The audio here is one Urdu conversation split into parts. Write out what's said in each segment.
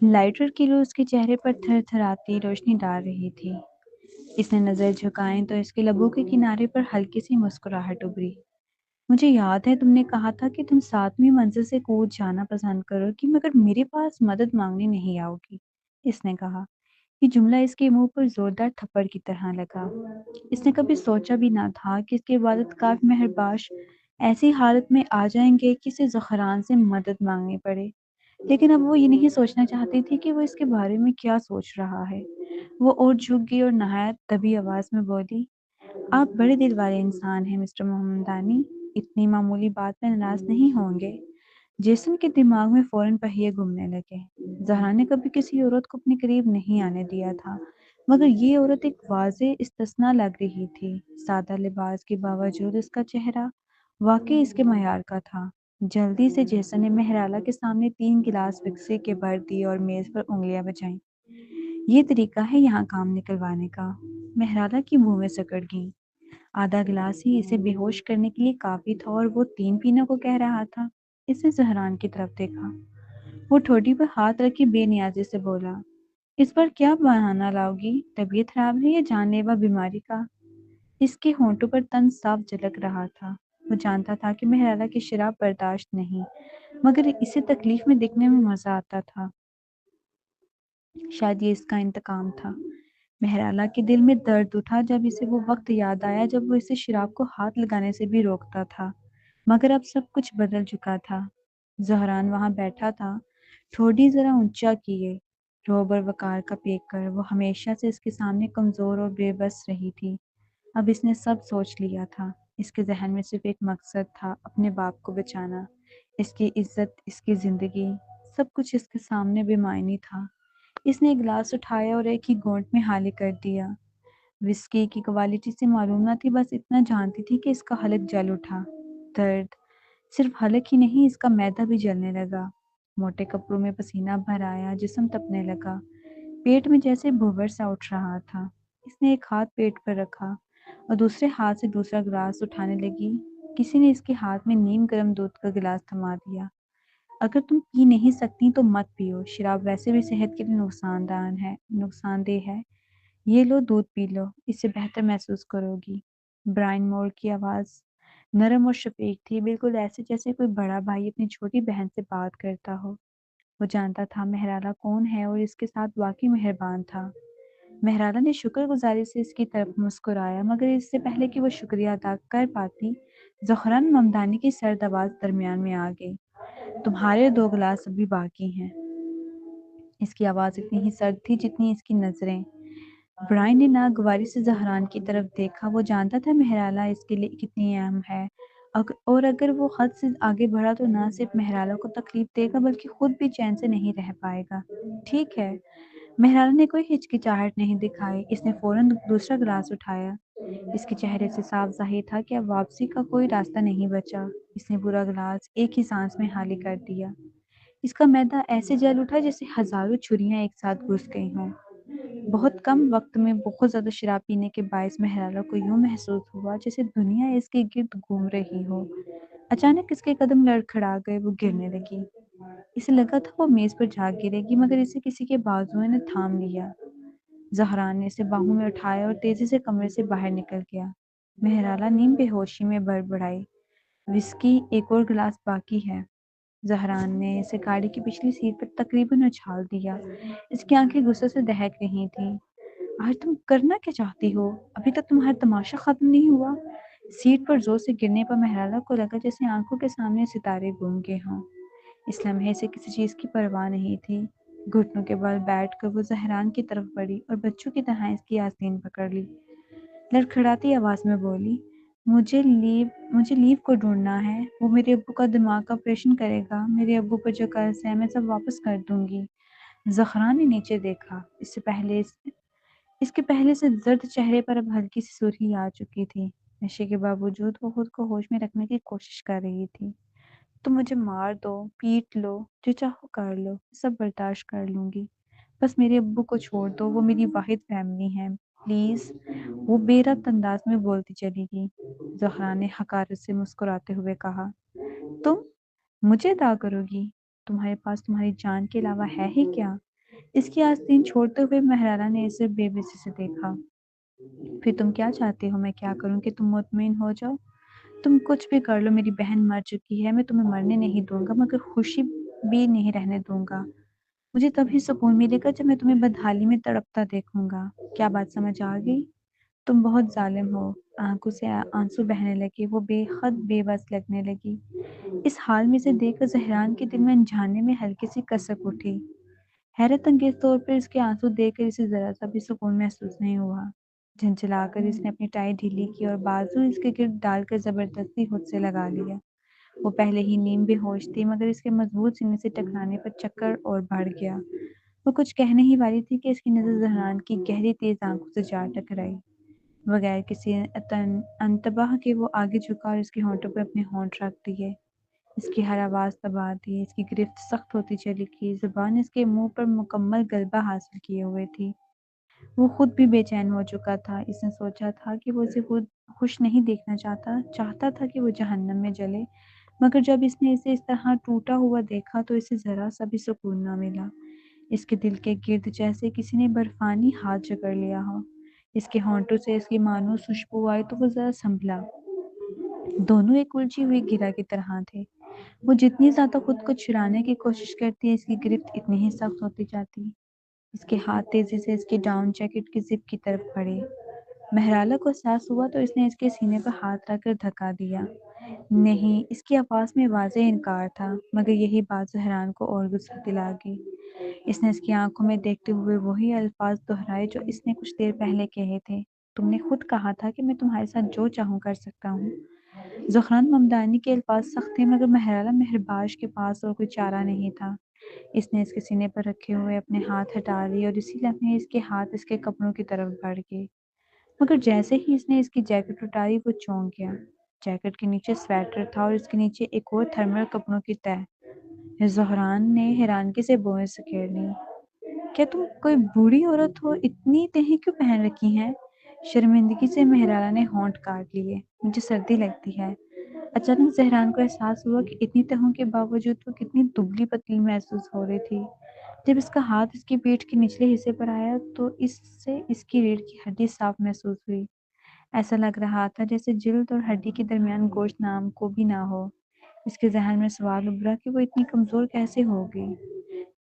لائٹر کی لو اس کے چہرے پر تھر تھراتی روشنی ڈال رہی تھی۔ اس نے نظر جھکائیں تو اس کے لبوں کے کنارے پر ہلکی سی مسکراہٹ ابھری۔ مجھے یاد ہے تم نے کہا تھا کہ تم 7ویں منزل سے کود جانا پسند کرو گی مگر میرے پاس مدد مانگنے نہیں آؤ گی، اس نے کہا۔ یہ جملہ اس کے منہ پر زوردار تھپڑ کی طرح لگا۔ اس نے کبھی سوچا بھی نہ تھا کہ اس کے والد کاف مہرباش ایسی حالت میں آ جائیں گے کہ اسے زہران سے مدد مانگنی پڑے، لیکن اب وہ یہ نہیں سوچنا چاہتی تھی کہ وہ اس کے بارے میں کیا سوچ رہا ہے۔ وہ اور جھک گئی اور نہایت دبی آواز میں بولی، آپ بڑے دل والے انسان ہیں مسٹر محمدانی، اتنی معمولی بات پہ ناراض نہیں ہوں گے۔ جیسن کے دماغ میں فوراً پہیے گھومنے لگے۔ زہرا نے کبھی کسی عورت کو اپنے قریب نہیں آنے دیا تھا، مگر یہ عورت ایک واضح استثناء لگ رہی تھی۔ سادہ لباس کے باوجود اس کا چہرہ واقعی اس کے معیار کا تھا۔ جلدی سے جیسن نے مہرالہ کے سامنے 3 گلاس وسکی کے بھر دیے اور میز پر انگلیاں بجائیں۔ یہ طریقہ ہے یہاں کام نکلوانے کا۔ مہرالہ کی منہ میں سکڑ گئی۔ آدھا گلاس ہی اسے بے ہوش کرنے کے لیے کافی تھا اور وہ 3 پینے کو کہہ رہا تھا۔ اس نے زہران کی طرف دیکھا۔ وہ ٹھوڑی پر ہاتھ رکھی بے نیازی سے بولا، اس بار کیا بہانہ لاؤ گی؟ طبیعت خراب ہے یا جان لیوا بیماری کا؟ اس کے ہونٹوں پر طنز صاف جھلک رہا تھا۔ وہ جانتا تھا کہ مہرالہ کی شراب برداشت نہیں، مگر اسے تکلیف میں دیکھنے میں مزہ آتا تھا۔ شاید یہ اس کا انتقام تھا۔ مہرالہ کے دل میں درد اٹھا جب اسے وہ وقت یاد آیا جب وہ اسے شراب کو ہاتھ لگانے سے بھی روکتا تھا، مگر اب سب کچھ بدل چکا تھا۔ زہران وہاں بیٹھا تھا، ٹھوڑی ذرا اونچا کیے، روب اور وقار کا پیک کر۔ وہ ہمیشہ سے اس کے سامنے کمزور اور بے بس رہی تھی، اب اس نے سب سوچ لیا تھا۔ اس کے ذہن میں صرف ایک مقصد تھا، اپنے باپ کو بچانا۔ اس کی عزت، اس کی زندگی، سب کچھ اس کے سامنے بے معنی تھا۔ اس نے ایک گلاس اٹھایا اور ایک ہی گھونٹ میں خالی کر دیا۔ وسکی کی کوالٹی سے معلوم نہ تھی، بس اتنا جانتی تھی کہ اس کا حلق جل اٹھا۔ درد، صرف حلق ہی نہیں، اس کا معدہ بھی جلنے لگا۔ موٹے کپڑوں میں پسینہ بھر آیا، جسم تپنے لگا، پیٹ میں جیسے بھنور سا اٹھ رہا تھا۔ اس نے ایک ہاتھ پیٹ پر رکھا اور دوسرے ہاتھ سے دوسرا گلاس اٹھانے لگی۔ کسی نے اس کے ہاتھ میں نیم گرم دودھ کا گلاس تھما دیا۔ اگر تم پی نہیں سکتی تو مت پیو، شراب ویسے بھی صحت کے لیے نقصان دہ ہے۔ یہ لو دودھ پی لو، اس سے بہتر محسوس کرو گی۔ برائن مور کی آواز نرم اور شفیق تھی، بالکل ایسے جیسے کوئی بڑا بھائی اپنی چھوٹی بہن سے بات کرتا ہو۔ وہ جانتا تھا مہرالہ کون ہے اور اس کے ساتھ واقعی مہربان تھا۔ مہرالہ نے شکر گزاری سے اس کی طرف مسکرایا، مگر اس سے پہلے کہ وہ شکریہ ادا کر پاتی، زہران ممدانی کی سرد آواز درمیان میں آ گئی، تمہارے 2 گلاس ابھی باقی ہیں۔ اس کی آواز اتنی ہی سرد تھی جتنی اس کی نظریں۔ برائن نے ناگواری سے زہران کی طرف دیکھا۔ وہ جانتا تھا مہرالہ اس کے لیے کتنی اہم ہے، اور اگر وہ حد سے آگے بڑھا تو نہ صرف مہرالہ کو تکلیف دے گا بلکہ خود بھی چین سے نہیں رہ پائے گا۔ ٹھیک ہے۔ مہرالہ نے کوئی ہچکچاہٹ نہیں دکھائی۔ اس نے فوراً دوسرا گلاس اٹھایا۔ اس کے چہرے سے صاف ظاہر تھا کہ اب واپسی کا کوئی راستہ نہیں بچا۔ اس نے پورا گلاس ایک ہی سانس میں خالی کر دیا۔ اس کا معدہ ایسے جل اٹھا جیسے ہزاروں چھریاں ایک ساتھ گھس گئی ہوں۔ بہت کم وقت میں بہت زیادہ شراب پینے کے باعث مہرالہ کو یوں محسوس ہوا جیسے دنیا اس کے گرد گھوم رہی ہو۔ اچانک اس کے قدم لڑکھڑا گئے، وہ گرنے لگی۔ اسے لگا تھا وہ میز پر جا گرے گی، مگر اسے کسی کے بازوؤں نے تھام لیا۔ زہران نے اسے باہوں میں اٹھایا اور تیزی سے کمرے سے باہر نکل گیا۔ مہرالہ نیم بے ہوشی میں بڑبڑائی، وسکی ایک اور گلاس باقی ہے۔ زہران نے اسے گاڑی کی پچھلی سیٹ پر تقریباً اچھال دیا۔ اس کی آنکھیں غصے سے دہک رہی تھیں۔ آج تم کرنا کیا چاہتی ہو؟ ابھی تک تمہارا تماشا ختم نہیں ہوا؟ سیٹ پر زور سے گرنے پر مہرالہ کو لگا جیسے آنکھوں کے سامنے ستارے گھوم گئے ہوں۔ اس لمحے سے کسی چیز کی پرواہ نہیں تھی۔ گھٹنوں کے بل بیٹھ کر وہ زہران کی طرف بڑھی اور بچوں کی طرح اس کی آستین پکڑ لی۔ لڑکھڑاتی آواز میں بولی، مجھے لیو کو ڈھونڈنا ہے۔ وہ میرے ابو کا دماغ کا آپریشن کرے گا۔ میرے ابو پر جو قرض ہے میں سب واپس کر دوں گی۔ زہران نے نیچے دیکھا۔ اس کے پہلے سے زرد چہرے پر اب ہلکی سی سرخی آ چکی تھی۔ نشے کے باوجود وہ خود کو ہوش میں رکھنے کی کوشش کر رہی تھی۔ تم مجھے مار دو، پیٹ لو، جو چاہو کر لو، سب برداشت کر لوں گی۔ بس میرے ابو کو چھوڑ دو، وہ میری واحد فیملی ہے، پلیز۔ وہ بے ربط انداز میں بولتی چلی گئی۔ زہرا نے حقارت سے مسکراتے ہوئے کہا، تم مجھے ادا کرو گی؟ تمہارے پاس تمہاری جان کے علاوہ ہے ہی کیا؟ اس کی آستین چھوڑتے ہوئے مہرالہ نے اسے بے بسی سے دیکھا۔ پھر تم کیا چاہتے ہو میں کیا کروں کہ تم مطمئن ہو جاؤ؟ تم کچھ بھی کر لو، میری بہن مر چکی ہے، میں تمہیں مرنے نہیں دوں گا مگر خوشی بھی نہیں رہنے دوں گا۔ مجھے تبھی سکون ملے گا جب میں تمہیں بدحالی میں تڑپتا دیکھوں گا۔ کیا بات سمجھ آ گئی؟ تم بہت ظالم ہو۔ آنکھوں سے آنسو بہنے لگے، وہ بے حد بے بس لگنے لگی۔ اس حال میں سے دیکھ کر زہران کے دل میں انجانے میں ہلکی سی کسک اٹھی۔ حیرت انگیز طور پر اس کے آنسو دیکھ کر اسے ذرا سا بھی سکون محسوس نہیں ہوا۔ جھنجھلا کر اس نے اپنی ٹائی ڈھیلی کی اور بازو اس کے گرد ڈال کر زبردستی خود سے لگا لیا۔ وہ پہلے ہی نیم بے ہوش تھی مگر اس کے مضبوط سینے سے ٹکرانے پر چکر اور بڑھ گیا۔ وہ کچھ کہنے ہی والی تھی کہ اس کی نظر زہران کی گہری تیز آنکھوں سے جا ٹکرائی۔ بغیر کسی انتباہ کے وہ آگے جھکا اور اس کے ہونٹوں پر اپنے ہونٹ رکھ دیے۔ اس کی ہر آواز دبا دی، اس کی گرفت سخت ہوتی چلی گئی، زبان اس کے منہ پر مکمل غلبہ حاصل کیے ہوئے تھی۔ وہ خود بھی بے چین ہو چکا تھا۔ اس نے سوچا تھا کہ وہ اسے خود خوش نہیں دیکھنا چاہتا تھا کہ وہ جہنم میں جلے، مگر جب اس نے اسے اس طرح ٹوٹا ہوا دیکھا تو اسے ذرا سا بھی سکون نہ ملا۔ اس کے دل کے گرد جیسے کسی نے برفانی ہاتھ جکڑ لیا ہو۔ اس کے ہونٹوں سے اس کی مانوس خوشبو آئی تو وہ ذرا سنبھلا۔ دونوں ایک الجھی ہوئی گرہ کی طرح تھے۔ وہ جتنی زیادہ خود کو چھڑانے کی کوشش کرتی اس کی گرفت اتنی ہی سخت ہوتی جاتی۔ اس کے ہاتھ تیزی سے اس کے ڈاؤن جیکٹ کی زپ کی طرف بڑھے۔ مہرالہ کو احساس ہوا تو اس نے اس کے سینے پر ہاتھ رکھ کر دھکا دیا۔ نہیں، اس کی آواز میں واضح انکار تھا، مگر یہی بات زہران کو اور غصہ دلا گئی۔ اس نے اس کی آنکھوں میں دیکھتے ہوئے وہی الفاظ دہرائے جو اس نے کچھ دیر پہلے کہے تھے۔ تم نے خود کہا تھا کہ میں تمہارے ساتھ جو چاہوں کر سکتا ہوں۔ زہران ممدانی کے الفاظ سخت تھے مگر مہرالہ مہرباش کے پاس اور کوئی چارہ نہیں تھا۔ اس نے اس کے سینے پر رکھے ہوئے اپنے ہاتھ ہٹا لیے اور اسی لمحے اس کے ہاتھ اس کے کپڑوں کی طرف بڑھ گئے۔ مگر جیسے ہی اس نے اس کی جیکٹ اٹھائی وہ چونک گیا۔ جیکٹ کے نیچے سویٹر تھا اور اس کے نیچے ایک اور تھرمل کپڑوں کی تہہ۔ زہران نے حیرانگی سے بوئیں سکیڑ لی۔ کیا تم کوئی بوڑھی عورت ہو؟ اتنی تہیں کیوں پہن رکھی ہیں؟ شرمندگی سے مہرالہ نے ہونٹ کاٹ لیے۔ مجھے سردی لگتی ہے۔ اچانک زہران کو احساس ہوا کہ اتنی تہوں کے باوجود وہ کتنی دبلی پتلی محسوس ہو رہی تھی۔ جب اس کا ہاتھ اس کی پیٹھ کے نچلے حصے پر آیا تو اس سے اس کی ریڑھ کی ہڈی صاف محسوس ہوئی۔ ایسا لگ رہا تھا جیسے جلد اور ہڈی کے درمیان گوشت نام کو بھی نہ ہو۔ اس کے ذہن میں سوال ابھرا کہ وہ اتنی کمزور کیسے ہو گئی۔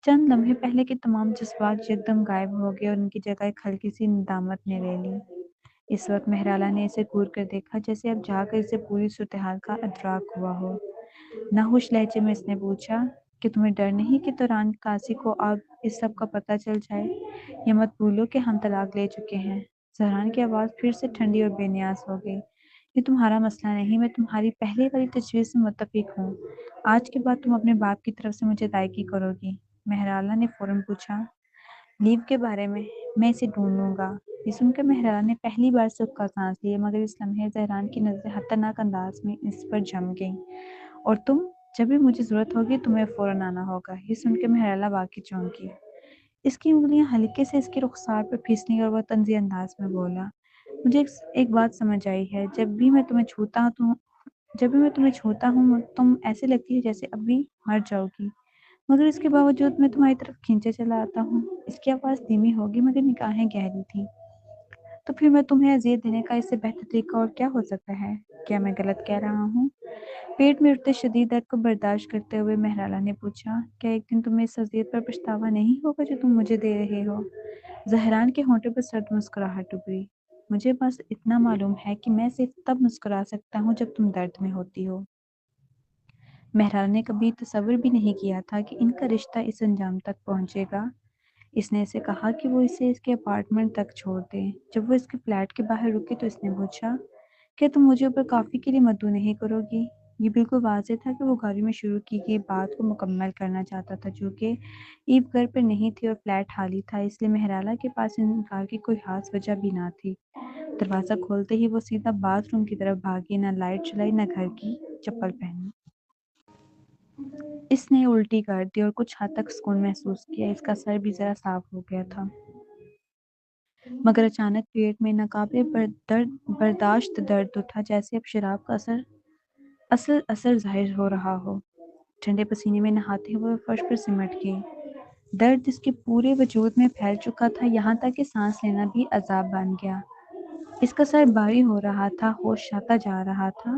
چند لمحے پہلے کے تمام جذبات یکدم غائب ہو گئے اور ان کی جگہ ایک ہلکی سی ندامت نے لے لی۔ اس وقت مہرالہ نے اسے گور کر دیکھا جیسے اب جا کر اسے پوری صورتحال کا ادراک ہوا ہو۔ ناخوش لہجے میں اس نے پوچھا کہ تمہیں ڈر نہیں کہ دوران قاضی کو اب اس سب کا پتہ چل جائے؟ یہ مت بھولو کہ ہم طلاق لے چکے ہیں۔ زہران کی آواز پھر سے ٹھنڈی اور بے نیاز ہو گئی۔ یہ تمہارا مسئلہ نہیں، میں تمہاری پہلے والی تجویز سے متفق ہوں۔ آج کے بعد تم اپنے باپ کی طرف سے مجھے ادائیگی کرو گی؟ مہرالہ نے فوراً پوچھا۔ لیو کے بارے میں اسے ڈھونڈ لوں گا۔ یہ سن کر مہرالہ نے پہلی بار سکھ کا سانس لیا مگر اس لمحے زہران کی نظریں خطرناک انداز میں اس پر جم گئیں۔ اور تم؟ جب بھی مجھے ضرورت ہوگی تمہیں فوراً آنا ہوگا۔ یہ سن کے مہرالہ واقعی چونکی۔ اس کی انگلیاں ہلکے سے اس کے رخسار پر پھسلیں اور وہ طنزی انداز میں بولا، مجھے ایک بات سمجھ آئی ہے، جب بھی میں تمہیں چھوتا ہوں تم ایسے لگتی ہے جیسے ابھی مر جاؤ گی، مگر اس کے باوجود میں تمہاری طرف کھینچے چلا آتا ہوں۔ اس کی آواز دھیمی ہوگی مگر نگاہیں گہری تھیں۔ تو پھر میں تمہیں اذیت دینے کا اس سے بہتر طریقہ اور کیا ہو سکتا ہے؟ کیا میں غلط کہہ رہا ہوں؟ پیٹ میں اٹھتے شدید درد کو برداشت کرتے ہوئے مہرالہ نے پوچھا، کیا ایک دن تمہیں اس اذیت پر پچھتاوا نہیں ہوگا جو تم مجھے دے رہے ہو؟ زہران کے ہونٹوں پر سرد مسکراہٹ ابھری۔ مجھے بس اتنا معلوم ہے کہ میں صرف تب مسکرا سکتا ہوں جب تم درد میں ہوتی ہو۔ مہرالہ نے کبھی تصور بھی نہیں کیا تھا کہ ان کا رشتہ اس انجام تک پہنچے گا۔ اس نے اسے کہا کہ وہ اسے اس کے اپارٹمنٹ تک چھوڑ دے۔ جب وہ اس کے فلیٹ کے باہر رکی تو اس نے پوچھا، کیا تم مجھے اوپر کافی کے لیے مدعو نہیں کرو گی؟ یہ بالکل واضح تھا کہ وہ گاڑی میں شروع کی گئی بات کو مکمل کرنا چاہتا تھا، جو کہ ایو گھر پر نہیں تھی اور فلیٹ خالی تھا، اس لیے مہرالہ کے پاس انکار کی کوئی خاص وجہ بھی نہ تھی۔ دروازہ کھولتے ہی وہ سیدھا باتھ روم کی طرف بھاگی، نہ لائٹ چلائی نہ گھر کی چپل پہنی۔ اس نے الٹی کر دی اور کچھ حد تک سکون محسوس کیا۔ اس کا سر بھی ذرا صاف ہو گیا تھا، مگر اچانک پیٹ میں ناقابل برداشت درد اٹھا جیسے اب شراب کا اصل اثر ظاہر ہو رہا ہو۔ ٹھنڈے پسینے میں نہاتے ہوئے وہ فرش پر سمٹ گئی۔ درد اس کے پورے وجود میں پھیل چکا تھا، یہاں تک کہ سانس لینا بھی عذاب بن گیا۔ اس کا سر بھاری ہو رہا تھا، ہوش آتا جا رہا تھا۔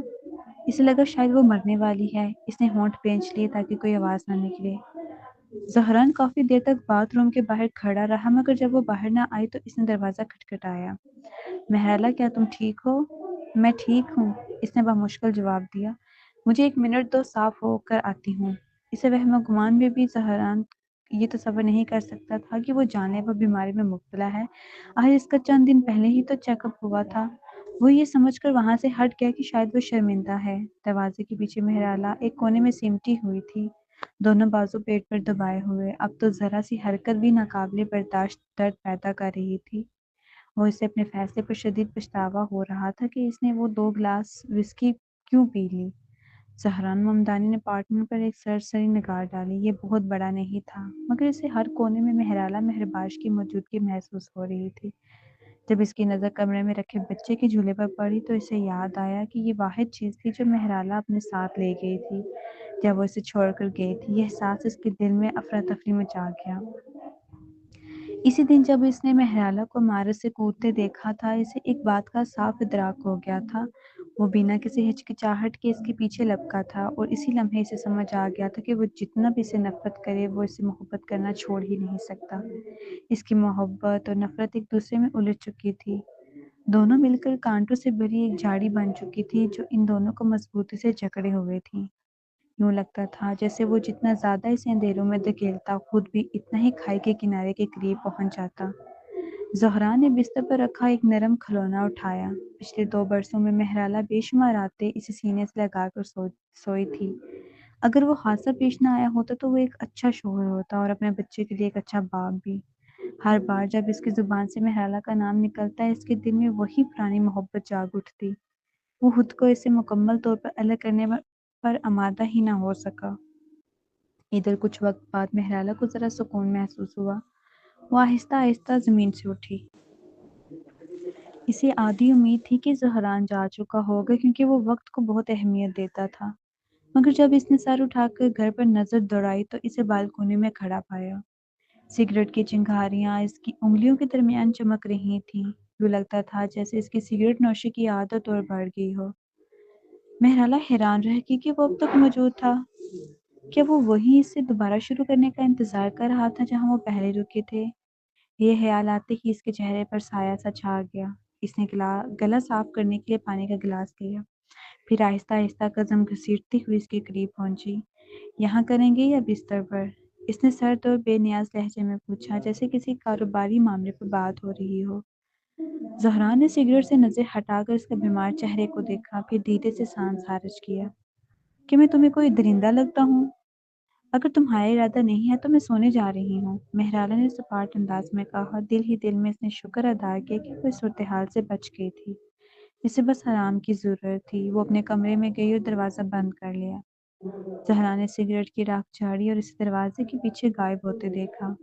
اسے لگا شاید وہ مرنے والی ہے۔ اس نے ہونٹ پینچ لیے تاکہ کوئی آواز نہ نکلے۔ زہران کافی دیر تک باتھ روم کے باہر کھڑا رہا، مگر جب وہ باہر نہ آئی تو اس نے دروازہ کھٹکھٹایا۔ مہرالہ، کیا تم ٹھیک ہو؟ میں ٹھیک ہوں، اس نے بمشکل جواب دیا۔ مجھے 1 منٹ دو، صاف ہو کر آتی ہوں۔ اسے وہم و گمان میں بھی زہران یہ تصور نہیں کر سکتا تھا کہ وہ جان لیوا بیماری میں مبتلا ہے۔ آخر اس کا چند دن پہلے ہی تو چیک اپ ہوا تھا۔ وہ یہ سمجھ کر وہاں سے ہٹ گیا کہ شاید وہ شرمندہ ہے۔ دروازے کے پیچھے مہرالہ ایک کونے میں سمٹی ہوئی تھی، دونوں بازو پیٹ پر دبائے ہوئے، اب تو ذرا سی حرکت بھی ناقابل برداشت درد پیدا کر رہی تھی۔ وہ اسے اپنے فیصلے پر شدید پچھتاوا ہو رہا تھا کہ اس نے وہ 2 گلاس وسکی کیوں پی لی۔ زہران ممدانی نے پارٹنر پر ایک سرسری نگاہ ڈالی۔ یہ بہت بڑا نہیں تھا، مگر اسے ہر کونے میں مہرالہ مہرباش کی موجودگی محسوس ہو رہی تھی۔ جب اس کی نظر کمرے میں رکھے بچے کے جھولے پر پڑی تو اسے یاد آیا کہ یہ واحد چیز تھی جو مہرالہ اپنے ساتھ لے گئی تھی جب وہ اسے چھوڑ کر گئی تھی۔ یہ احساس اس کے دل میں افراتفری مچا گیا۔ اسی دن جب اس نے مہرالہ کو عمارت سے کودتے دیکھا تھا، اسے ایک بات کا صاف ادراک ہو گیا تھا۔ وہ بنا کسی ہچکچاہٹ کے اس کے پیچھے لپکا تھا، اور اسی لمحے اسے سمجھ آ گیا تھا کہ وہ جتنا بھی اسے نفرت کرے، وہ اسے محبت کرنا چھوڑ ہی نہیں سکتا۔ اس کی محبت اور نفرت ایک دوسرے میں الجھ چکی تھی، دونوں مل کر کانٹوں سے بھری ایک جھاڑی بن چکی تھی جو ان دونوں کو مضبوطی سے جکڑے ہوئے تھی۔ یوں لگتا تھا جیسے وہ جتنا زیادہ اسے اندھیروں میں دھکیلتا، خود بھی اتنا ہی کھائی کے کنارے کے قریب پہنچ جاتا۔ زہرا نے بستر پر رکھا ایک نرم کھلونا اٹھایا۔ پچھلے 2 برسوں میں مہرالہ بے شمار راتیں اسے سینے سے لگا کر سوئی تھی۔ اگر وہ حادثہ پیش نہ آیا ہوتا تو وہ ایک اچھا شوہر ہوتا، اور اپنے بچے کے لیے ایک اچھا باپ بھی۔ ہر بار جب اس کی زبان سے مہرالہ کا نام نکلتا، اس کے دل میں وہی پرانی محبت جاگ اٹھتی۔ وہ خود کو اسے مکمل طور پر الگ کرنے پر آمادہ ہی نہ ہو سکا۔ ادھر کچھ وقت بعد مہرالہ کو ذرا سکون محسوس ہوا۔ وہ آہستہ آہستہ زمین سے اٹھی۔ اسے آدھی امید تھی کہ زہران جا چکا ہوگا، کیونکہ وہ وقت کو بہت اہمیت دیتا تھا۔ مگر جب اس نے سر اٹھا کر گھر پر نظر دوڑائی تو اسے بالکونی میں کھڑا پایا۔ سگریٹ کی چنگاریاں اس کی انگلیوں کے درمیان چمک رہی تھیں۔ یوں لگتا تھا جیسے اس کی سگریٹ نوشی کی عادت اور بڑھ گئی ہو۔ مہرالہ حیران رہ گئی کہ وہ اب تک موجود تھا۔ کیا وہ وہیں اس سے دوبارہ شروع کرنے کا انتظار کر رہا تھا جہاں وہ پہلے رکے تھے؟ یہ خیال آتے ہی اس کے چہرے پر سایہ سا چھا گیا۔ اس نے گلا صاف کرنے کے لیے پانی کا گلاس لیا، پھر آہستہ آہستہ قدم گھسیٹتی ہوئی اس کے قریب پہنچی۔ یہاں کریں گے یا بستر پر؟ اس نے سرد اور بے نیاز لہجے میں پوچھا، جیسے کسی کاروباری معاملے پر بات ہو رہی ہو۔ زہرا نے سگریٹ سے نظر ہٹا کر اس کے بیمار چہرے کو دیکھا، پھر دھیرے سے سانس خارج کیا۔ کہ میں تمہیں کوئی درندہ لگتا ہوں؟ اگر تمہارا ارادہ نہیں ہے تو میں سونے جا رہی ہوں، مہرالہ نے سپاٹ انداز میں کہا۔ دل ہی دل میں اس نے شکر ادا کیا کہ وہ اس صورتحال سے بچ گئی تھی۔ اسے بس آرام کی ضرورت تھی۔ وہ اپنے کمرے میں گئی اور دروازہ بند کر لیا۔ زہرا نے سگریٹ کی راکھ جھاڑی اور اسے دروازے کے پیچھے غائب ہوتے دیکھا۔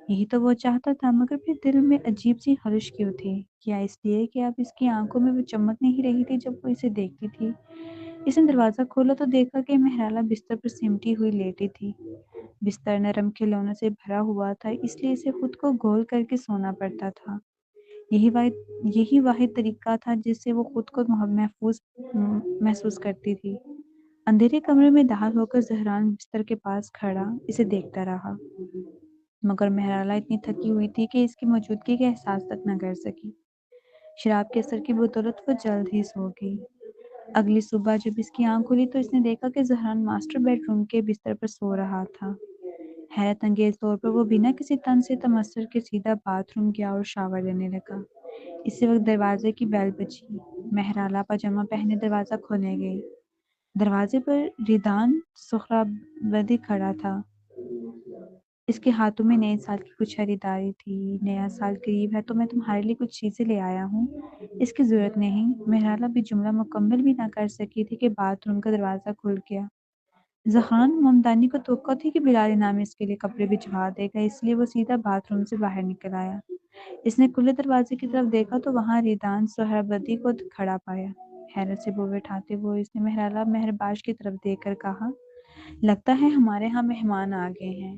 یہی تو وہ چاہتا تھا، مگر پھر دل میں عجیب سی خلش کیوں تھی؟ کیا اس لیے کہ اب اس کی آنکھوں میں وہ چمک نہیں رہی تھی جب وہ اسے دیکھتی تھی؟ اس نے دروازہ کھولا تو دیکھا کہ مہرالہ بستر پر سمٹی ہوئی لیٹی تھی۔ بستر نرم کھلونوں سے بھرا ہوا تھا، اس لیے اسے خود کو گول کر کے سونا پڑتا تھا۔ یہی واحد طریقہ تھا جس سے وہ خود کو محفوظ محسوس کرتی تھی۔ اندھیرے کمرے میں داخل ہو کر زہران بستر کے پاس کھڑا اسے دیکھتا رہا، مگر مہرالہ اتنی تھکی ہوئی تھی کہ اس کی موجودگی کا احساس تک نہ کر سکی۔ شراب کے اثر کی بدولت وہ جلد ہی سو گئی۔ اگلی صبح جب اس کی آنکھ کھلی تو اس نے دیکھا کہ زہران ماسٹر بیڈ روم کے بستر پر سو رہا تھا۔ حیرت انگیز طور پر وہ بنا کسی طنز سے تمثل کے سیدھا باتھ روم گیا اور شاور لینے لگا۔ اسی وقت دروازے کی بیل بجی۔ مہرالہ پاجامہ پہنے دروازہ کھولنے گئی۔ دروازے پر ریدان سہرابادی کھڑا تھا۔ اس کے ہاتھوں میں نئے سال کی کچھ خریداری تھی۔ نیا سال قریب ہے تو میں تمہارے لیے کچھ چیزیں لے آیا ہوں۔ اس کی ضرورت نہیں۔ مہرالہ بھی جملہ مکمل بھی نہ کر سکی تھی کہ باتھ روم کا دروازہ کھل گیا۔ زہران ممدانی کو توقع تھی کہ بلال انعامی اس کے لیے کپڑے بھجوا دے گا، اس لیے وہ سیدھا باتھ روم سے باہر نکل آیا۔ اس نے کھلے دروازے کی طرف دیکھا تو وہاں ریدان سہرابادی کو کھڑا پایا۔ حیرت سے بوے اٹھاتے ہوئے اس نے مہرالہ مہرباش کی طرف دیکھ کر کہا، لگتا ہے ہمارے ہاں مہمان آ گئے ہیں۔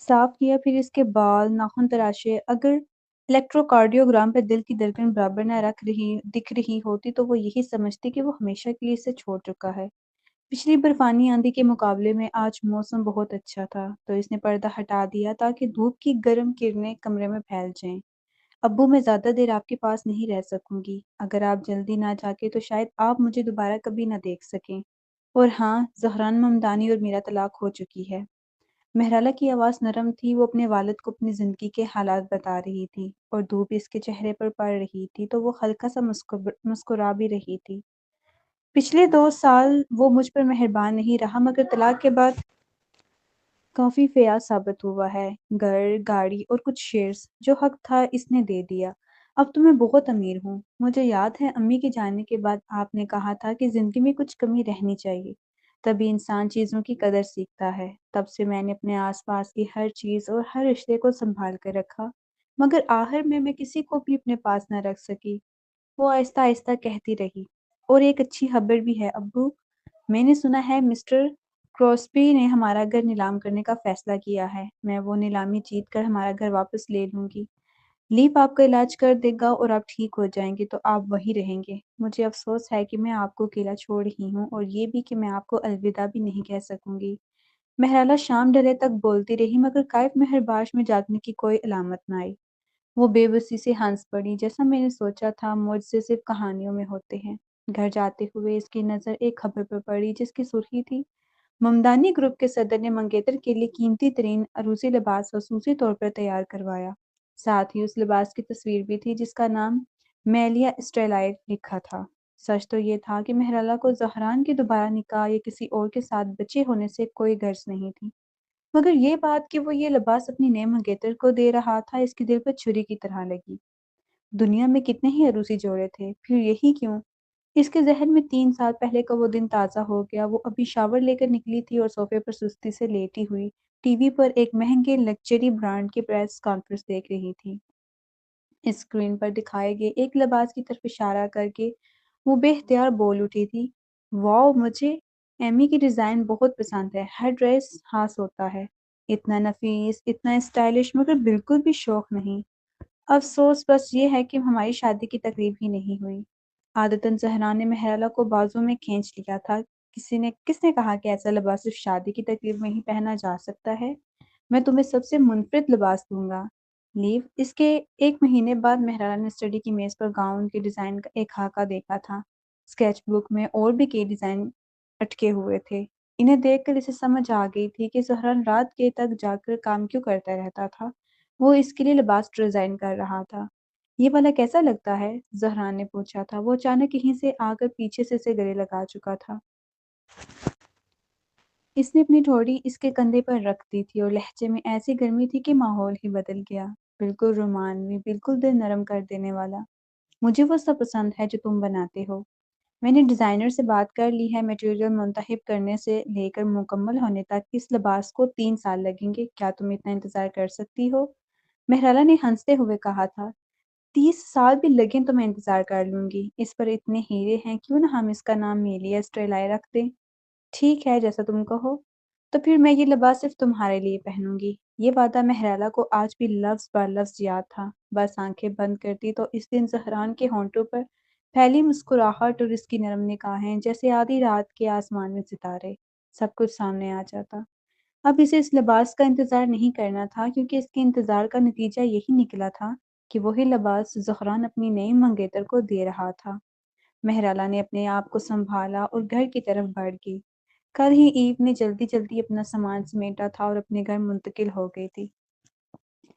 صاف کیا، پھر اس کے بال ناخن تراشے۔ اگر الیکٹروکارڈیوگرام پہ دل کی دھڑکن برابر نہ دکھ رہی ہوتی تو وہ یہی سمجھتی کہ وہ ہمیشہ کے لیے اسے چھوڑ چکا ہے۔ پچھلی برفانی آندھی کے مقابلے میں آج موسم بہت اچھا تھا، تو اس نے پردہ ہٹا دیا تاکہ دھوپ کی گرم کرنیں کمرے میں پھیل جائیں۔ ابو، میں زیادہ دیر آپ کے پاس نہیں رہ سکوں گی۔ اگر آپ جلدی نہ جاگے تو شاید آپ مجھے دوبارہ کبھی نہ دیکھ سکیں۔ اور ہاں، زہران ممدانی اور میرا طلاق ہو چکی ہے۔ مہرالہ کی آواز نرم تھی، وہ اپنے والد کو اپنی زندگی کے حالات بتا رہی تھی، اور دھوپ اس کے چہرے پر پڑ رہی تھی تو وہ ہلکا سا مسکرا بھی رہی تھی۔ پچھلے 2 سال وہ مجھ پر مہربان نہیں رہا، مگر طلاق کے بعد کافی فیاض ثابت ہوا ہے۔ گھر، گاڑی اور کچھ شیئرز، جو حق تھا اس نے دے دیا۔ اب تو میں بہت امیر ہوں۔ مجھے یاد ہے امی کے جانے کے بعد آپ نے کہا تھا کہ زندگی میں کچھ کمی رہنی چاہیے، تبھی انسان چیزوں کی قدر سیکھتا ہے۔ تب سے میں نے اپنے آس پاس کی ہر چیز اور ہر رشتے کو سنبھال کر رکھا، مگر آخر میں کسی کو بھی اپنے پاس نہ رکھ سکی۔ وہ آہستہ آہستہ کہتی رہی، اور ایک اچھی خبر بھی ہے ابو، میں نے سنا ہے مسٹر کراسبی نے ہمارا گھر نیلام کرنے کا فیصلہ کیا ہے۔ میں وہ نیلامی جیت کر ہمارا گھر واپس لے لوں گی۔ لیپ آپ کا علاج کر دے گا اور آپ ٹھیک ہو جائیں گے تو آپ وہیں رہیں گے۔ مجھے افسوس ہے کہ میں آپ کو اکیلا چھوڑ رہی ہوں، اور یہ بھی کہ میں آپ کو الوداع بھی نہیں کہہ سکوں گی۔ مہرالہ شام ڈھلے تک بولتی رہی، مگر کائف مہرباش میں جاگنے کی کوئی علامت نہ آئی۔ وہ بے بسی سے ہنس پڑی، جیسا میں نے سوچا تھا، معجزے صرف کہانیوں میں ہوتے ہیں۔ گھر جاتے ہوئے اس کی نظر ایک خبر پر پڑی جس کی سرخی تھی، ممدانی گروپ کے صدر نے منگیتر کے لیے قیمتی ترین عروسی لباس خصوصی طور پر تیار کروایا۔ ساتھ ہی اس لباس کی تصویر بھی تھی جس کا نام میلیا اسٹریلائٹ لکھا تھا۔ سچ تو یہ تھا کہ مہرالہ کو زہران کے دوبارہ نکاح یا کسی اور کے ساتھ بچے ہونے سے کوئی غرض نہیں تھی، مگر یہ بات کہ وہ یہ لباس اپنی نئے منگیتر کو دے رہا تھا اس کے دل پر چھری کی طرح لگی۔ دنیا میں کتنے ہی عروسی جوڑے تھے، پھر یہی کیوں؟ اس کے ذہن میں 3 سال پہلے کا وہ دن تازہ ہو گیا۔ وہ ابھی شاور لے کر نکلی تھی اور صوفے پر سستی سے لیٹی ہوئی ٹی وی پر ایک مہنگے لگژری برانڈ کی پریس کانفرنس دیکھ رہی تھی۔ اسکرین پر دکھائے گئے ایک لباس کی طرف اشارہ کر کے وہ بے اختیار بول اٹھی تھی، واؤ، مجھے ایمی کی ڈیزائن بہت پسند ہے۔ ہر ڈریس خاص ہوتا ہے، اتنا نفیس، اتنا اسٹائلش، مگر بالکل بھی شوق نہیں۔ افسوس بس یہ ہے کہ ہماری شادی کی تقریب ہی نہیں ہوئی۔ عادتاً زہرا نے مہرالہ کو بازو میں کھینچ لیا تھا، کس نے کہا کہ ایسا لباس صرف شادی کی تقریب میں ہی پہنا جا سکتا ہے؟ میں تمہیں سب سے منفرد لباس دوں گا، لیو۔ اس کے 1 مہینے بعد مہرالہ نے اسٹڈی کی میز پر گاؤن کے ڈیزائن کا ایک خاکہ دیکھا تھا۔ اسکیچ بک میں اور بھی کئی ڈیزائن اٹکے ہوئے تھے۔ انہیں دیکھ کر اسے سمجھ آ گئی تھی کہ زہران رات کے تک جا کر کام کیوں کرتا رہتا تھا۔ وہ اس کے لیے لباس ڈیزائن کر رہا تھا۔ یہ والا کیسا لگتا ہے؟ زہران نے پوچھا تھا۔ وہ اچانک کہیں سے آ کر پیچھے سے اسے گلے لگا چکا تھا۔ اس نے اپنی ٹھوڑی اس کے کندھے پر رکھ دی تھی اور لہجے میں ایسی گرمی تھی کہ ماحول ہی بدل گیا۔ بالکل رومانوی، بالکل دل نرم کر دینے والا۔ مجھے وہ سب پسند ہے جو تم بناتے ہو۔ میں نے ڈیزائنر سے بات کر لی ہے، میٹیریل منتخب کرنے سے لے کر مکمل ہونے تک اس لباس کو 3 سال لگیں گے۔ کیا تم اتنا انتظار کر سکتی ہو؟ مہرالہ نے ہنستے ہوئے کہا تھا، 30 سال بھی لگیں تو میں انتظار کر لوں گی۔ اس پر اتنے ہیرے ہیں، کیوں نہ ہم اس کا نام میلیا اسٹریلائے رکھ دیں؟ ٹھیک ہے، جیسا تم کہو۔ تو پھر میں یہ لباس صرف تمہارے لیے پہنوں گی۔ یہ وعدہ مہرالہ کو آج بھی لفظ بر لفظ یاد تھا۔ بس آنکھیں بند کرتی تو اس دن زہران کے ہونٹوں پر پھیلی مسکراہٹ اور اس کی نرم نگاہیں جیسے آدھی رات کے آسمان میں ستارے، سب کچھ سامنے آ جاتا۔ اب اسے اس لباس کا انتظار نہیں کرنا تھا، کیونکہ اس کے انتظار کا نتیجہ یہی نکلا تھا کہ وہی لباس زہران اپنی نئی منگیتر کو دے رہا تھا۔ مہرالہ نے اپنے آپ کو سنبھالا اور گھر کی طرف بڑھ گئی۔ کل ہی ایو نے جلدی جلدی اپنا سامان سمیٹا تھا اور اپنے گھر منتقل ہو گئی تھی۔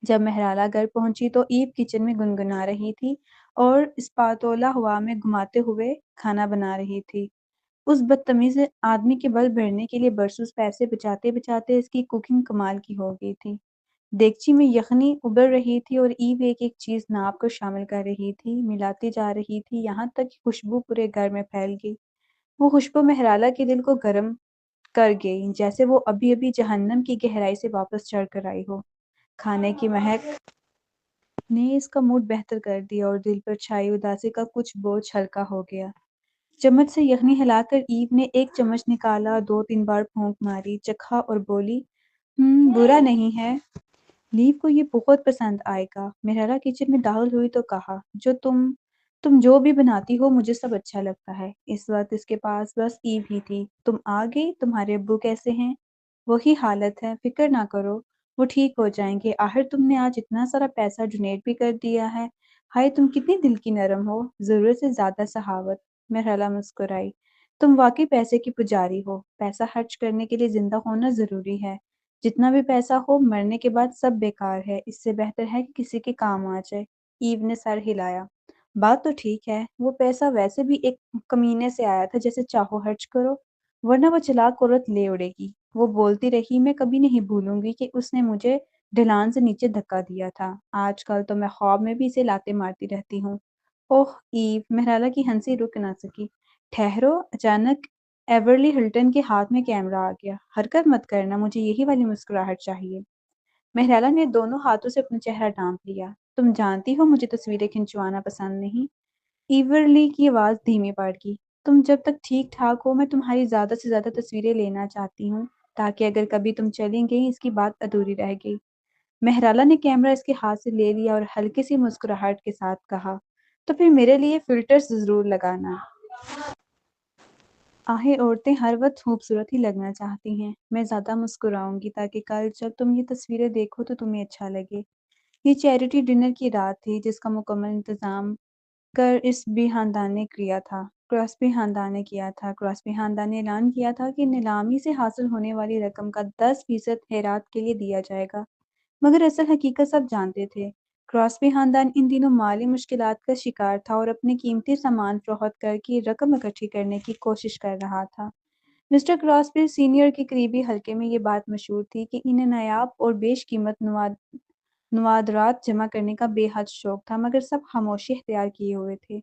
جب مہرالہ گھر پہنچی تو ایو کچن میں گنگنا رہی تھی اور اسپاتولا ہوا میں گھماتے ہوئے کھانا بنا رہی تھی۔ اس بدتمیز آدمی کے بل بھرنے کے لیے برسوں پیسے بچاتے بچاتے اس کی کوکنگ کمال کی ہو گئی تھی۔ دیگچی میں یخنی ابل رہی تھی اور ایو ایک ایک چیز ناپ کر شامل کر رہی تھی، ملاتی جا رہی تھی، یہاں تک کہ خوشبو پورے گھر میں پھیل گئی۔ وہ خوشبو مہرالہ کے دل کو گرم کر گئی، جیسے وہ ابھی ابھی جہنم کی گہرائی سے واپس چڑھ کر آئی ہو۔ کھانے کی مہک نے اس کا موڈ بہتر کر دیا اور دل پر چھائی اداسی کا کچھ بوجھ ہلکا ہو گیا۔ چمچ سے یخنی ہلا کر ایو نے ایک چمچ نکالا، 2 3 بار پھونک ماری، چکھا اور بولی، برا نہیں ہے۔ لیو کو یہ بہت پسند آئے گا۔ مہرالہ کچن میں داخل ہوئی تو کہا، جو تم جو بھی بناتی ہو مجھے سب اچھا لگتا ہے۔ اس وقت اس کے پاس بس ایو ہی تھی۔ تم آ گئی، تمہارے ابو کیسے ہیں؟ وہی حالت ہے، فکر نہ کرو، وہ ٹھیک ہو جائیں گے۔ آخر تم نے آج اتنا سارا پیسہ ڈونیٹ بھی کر دیا ہے۔ ہائے تم کتنی دل کی نرم ہو، ضرورت سے زیادہ سخاوت۔ مہرالہ مسکرائی۔ تم واقعی پیسے کی پجاری ہو۔ پیسہ خرچ کرنے کے لیے زندہ ہونا ضروری ہے۔ جتنا بھی پیسہ ہو مرنے کے بعد سب بیکار ہے، اس سے بہتر ہے کہ کسی کے کام آ جائے۔ ایو نے سر ہلایا۔ بات تو ٹھیک ہے، وہ پیسہ ویسے بھی ایک کمینے سے آیا تھا، جیسے چاہو خرچ کرو، ورنہ وہ چلاک عورت لے اڑے گی۔ وہ بولتی رہی، میں کبھی نہیں بھولوں گی کہ اس نے مجھے ڈھلان سے نیچے دھکا دیا تھا۔ آج کل تو میں خواب میں بھی اسے لاتے مارتی رہتی ہوں۔ اوہ ایو، مہرالہ کی ہنسی رک نہ سکی۔ ٹھہرو، اچانک ایورلی ہلٹن کے ہاتھ میں کیمرہ آ گیا۔ حرکت مت کرنا، مجھے یہی والی مسکراہٹ چاہیے۔ مہرالہ نے دونوں ہاتھوں سے اپنا چہرہ ڈھانپ لیا۔ تم جانتی ہو مجھے تصویریں کھنچوانا پسند نہیں۔ ایورلی کی آواز دھیمی پڑ گئی۔ تم جب تک ٹھیک ٹھاک ہو میں تمہاری زیادہ سے زیادہ تصویریں لینا چاہتی ہوں، تاکہ اگر کبھی تم چلی گئی اس کی بات ادھوری رہ گئی۔ مہرالہ نے کیمرہ اس کے ہاتھ سے لے لیا اور ہلکی سی مسکراہٹ کے ساتھ کہا، تو پھر میرے لیے فلٹرز ضرور لگانا۔ آخر عورتیں ہر وقت خوبصورت ہی لگنا چاہتی ہیں۔ میں زیادہ مسکراؤں گی تاکہ کل جب تم یہ تصویریں دیکھو تو تمہیں اچھا لگے۔ یہ چیریٹی ڈنر کی رات تھی جس کا مکمل انتظام کراسبی خاندان نے کیا تھا۔ کراسبی خاندان نے اعلان کیا تھا کہ نیلامی سے حاصل ہونے والی رقم کا 10% خیرات کے لیے دیا جائے گا، مگر اصل حقیقت سب جانتے تھے۔ کراسبی خاندان ان دنوں مالی مشکلات کا شکار تھا اور اپنے قیمتی سامان فروخت کر کے رقم اکٹھی کرنے کی کوشش کر رہا تھا۔ مسٹر کراسبی سینئر کے قریبی حلقے میں یہ بات مشہور تھی کہ انہیں نایاب اور بیش قیمت نوادرات جمع کرنے کا بے حد شوق تھا، مگر سب خاموشی اختیار کیے ہوئے تھے۔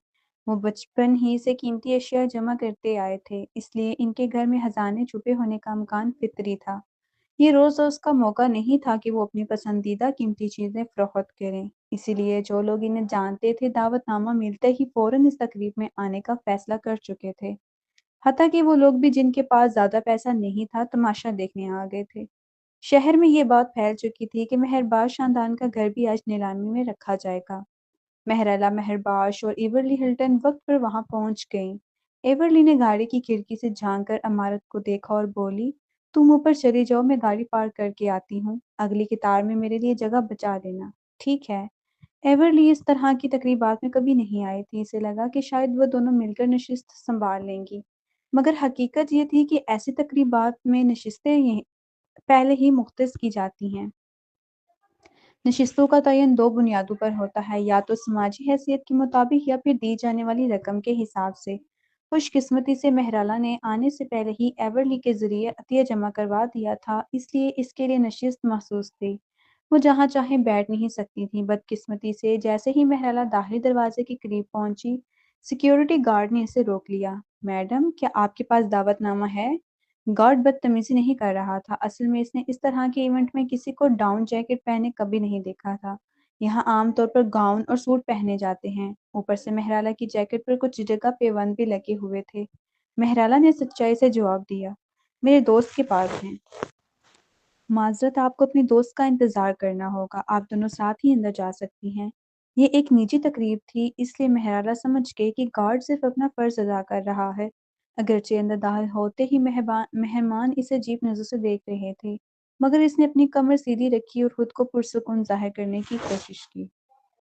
وہ بچپن ہی سے قیمتی اشیاء جمع کرتے آئے تھے، اس لیے ان کے گھر میں خزانے چھپے ہونے کا امکان فطری تھا۔ یہ روز روز کا موقع نہیں تھا کہ وہ اپنی پسندیدہ قیمتی چیزیں فروخت کریں، اسی لیے جو لوگ انہیں جانتے تھے دعوت نامہ ملتے ہی فوراً اس تقریب میں آنے کا فیصلہ کر چکے تھے، حتیٰ کہ وہ لوگ بھی جن کے پاس زیادہ پیسہ نہیں تھا تماشا دیکھنے آ گئے تھے۔ شہر میں یہ بات پھیل چکی تھی کہ مہرباز خاندان کا گھر بھی آج نیلامی میں رکھا جائے گا۔ مہرالہ مہرباش اور ایورلی ہلٹن وقت پر وہاں پہنچ گئیں۔ ایورلی نے گاڑی کی کھڑکی سے جھانک کر عمارت کو دیکھا اور بولی، تم اوپر چلی جاؤ، میں گاڑی پارک کر کے آتی ہوں، اگلی قطار میں میرے لیے جگہ بچا دینا، ٹھیک ہے؟ ایورلی اس طرح کی تقریبات میں کبھی نہیں آئی تھی، اسے لگا کہ شاید وہ دونوں مل کر نشست سنبھال لیں گی، مگر حقیقت یہ تھی کہ ایسی تقریبات میں نشستیں پہلے ہی مختص کی جاتی ہیں۔ نشستوں کا تعین دو بنیادوں پر ہوتا ہے، یا تو سماجی حیثیت کے مطابق یا پھر دی جانے والی رقم کے حساب سے۔ خوش قسمتی سے مہرالہ نے آنے سے پہلے ہی ایورلی کے ذریعے عطیہ جمع کروا دیا تھا، اس لیے اس کے لیے نشست محسوس تھی۔ وہ جہاں چاہیں بیٹھ نہیں سکتی تھیں۔ بدقسمتی سے جیسے ہی مہرالہ داخلی دروازے کے قریب پہنچی، سیکیورٹی گارڈ نے اسے روک لیا۔ میڈم، کیا آپ کے پاس دعوت نامہ ہے؟ گارڈ بدتمیزی نہیں کر رہا تھا، اصل میں اس نے اس طرح کے ایونٹ میں کسی کو ڈاؤن جیکٹ پہنے کبھی نہیں دیکھا تھا۔ یہاں عام طور پر گاؤن اور سوٹ پہنے جاتے ہیں۔ اوپر سے مہرالہ کی جیکٹ پر کچھ جگہ پیوند بھی لگے ہوئے تھے۔ مہرالہ نے سچائی سے جواب دیا، میرے دوست کے پاس ہیں۔ معذرت، آپ کو اپنی دوست کا انتظار کرنا ہوگا، آپ دونوں ساتھ ہی اندر جا سکتی ہیں۔ یہ ایک نجی تقریب تھی، اس لیے مہرالہ سمجھ گئی کہ گارڈ صرف اپنا فرض ادا کر رہا ہے۔ اگرچہ اندر داخل ہوتے ہی مہمان اسے عجیب نظر سے دیکھ رہے تھے، مگر اس نے اپنی کمر سیدھی رکھی اور خود کو پرسکون ظاہر کرنے کی کوشش کی۔